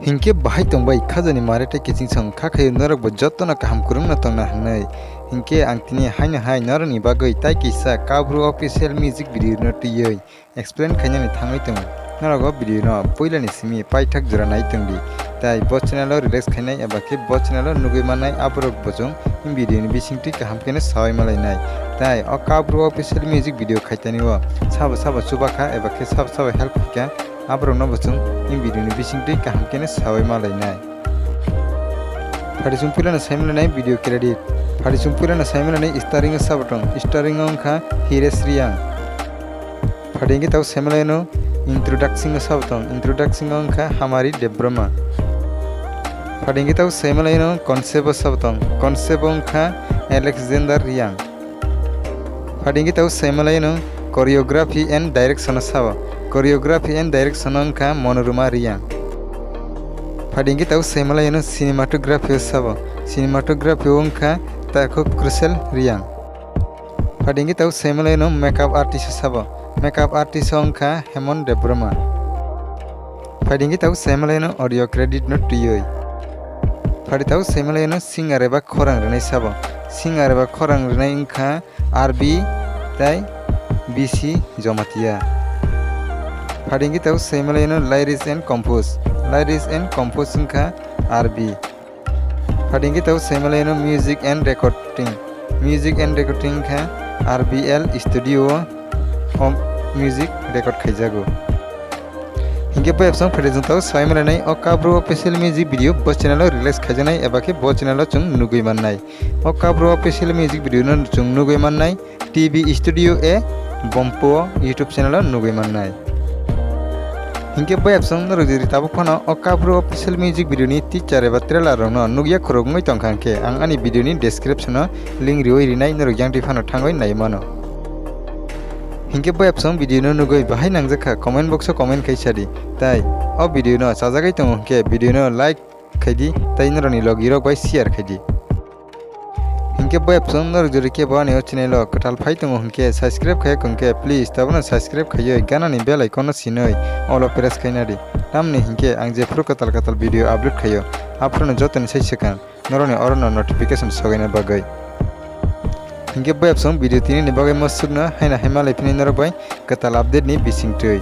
हिंके बाहाय तंबाय खाजानि मारेटे किचिं सं खाखायो नरकबो जत्तनो kaham kurungna tongna hanai हिंके आं तिनि हायनो हाय नरनि बागै ताइ किसा काब्रु ऑफिशियल म्यूजिक वीडियो न टियै एक्सप्लेन खायनानि थांबाय तंग नरगो वीडियो न पहिलानि सिमि पाइथाक जरा नाय तंगदि ताइ ब चैनेल रिलीज खायनाय एबा के ब चैनेल नुगै मानाय आबरक बजों इन वीडियो नि बिसिंगति kaham केने सावय मालायनाय ताइ अ काब्रु ऑफिशियल म्यूजिक वीडियो खायतानि व साबा साबा सुबाखा एबा के साबा साबा हेल्प खायका आबरक न बजों इन वीडियो नि बिसिंगति kaham केने सावय मालायनाय फारिसुं पुराना सायमलायनाय वीडियो क्रेडिट फारिसुं पुराना सायमलायनाय स्टारिंग साबटं स्टारिंग अंखा हिरेश रियां फारिंगे ताव सायमलायनो इंट्रोडक्शन साबटं इंट्रोडक्शन अंखा हमारी देब्रमा फारिंगे ताव सायमलायनो कॉन्सेप्ट साबटं कॉन्सेप्ट अंखा एलेक्जेंडर रियां फारिंगे ताव सायमलायनो कोरियोग्राफी एंड डायरेक्शन साब कोरियोग्राफी एंड डायरेक्शन अंखा मनोरमा रियां फारिंगे ताव सायमलायनो सिनेमाटोग्राफी साब सिनेमाटोग्राफी अंखा ताको क्रुसेल रियां फारिंगे ताव सायमलायनो मेकअप आर्टिस्ट साब मेकअप आर्टिस्ट अंखा हेमन देब्रमा फारिंगे ताव सायमलायनो ऑडियो क्रेडिट न टियै फारि ताव सायमलायनो सिंगार एबा खरां रनाय साब सिंगार एबा खरां रनाय अंखा आरबी ताइ बीसी जमातिया फारिंगे ताव सायमलायनो लाइरिस एंड कंपोज अंखा आरबी फारिंगे ताव सायमलायनो म्यूजिक एंड रिकॉर्डिंग का RBL studio home music record खायजागो हिंगे बायपसं फारिजों ताव सायमलायनाय अ काब्रु ऑफिशियल म्यूजिक वीडियो ब चैनेल रिलीज खायजानाय एबा के ब चैनेल जों नुगै माननाय अ काब्रु ऑफिशियल म्यूजिक वीडियो न जों नुगै माननाय टीवी स्टूडियो ए बम्पो यूट्यूब चैनेल नुगै माननाय हिंके बायपसं नरजरि ताबो फनो अ काब्रु ऑफिशियल म्यूजिक वीडियो नि टीचर एबा ट्रेलर रंनो नुगिया खरगमै तंखांके आं आनि वीडियो नि डिस्क्रिप्शन लिंक रिवै रिनाय नरग्यां दिफानो थांगै नायमानो हिंके बायपसं वीडियो न नुगै बाहाय नांजाखा कमेंट बॉक्स कमेंट खायसादि ताइ अ वीडियो न साजागै तंग के वीडियो न लाइक खायदि ताइ नरनि लगिरो बाय शेयर खायदि हिंके बायपसं नरजरि के बाने चैनेल कटाल फाय तंग हंके सब्सक्राइब खाय कंके प्लीज ताबनो सब्सक्राइब खायै गानानि बेल आइकन सिनै ऑल प्रेस खायनादि तामनि हिंके आं जे फ्रो कताल वीडियो अपलोड खायो आपनो जतन सैसेकान नरनि अरनो नोटिफिकेशन सगायना बागै हिंके बायपसं वीडियो तिनि बागै मसुगना हायना हायमालाय फिनै नरबाय कताल अपडेट नि बिसिंगतै।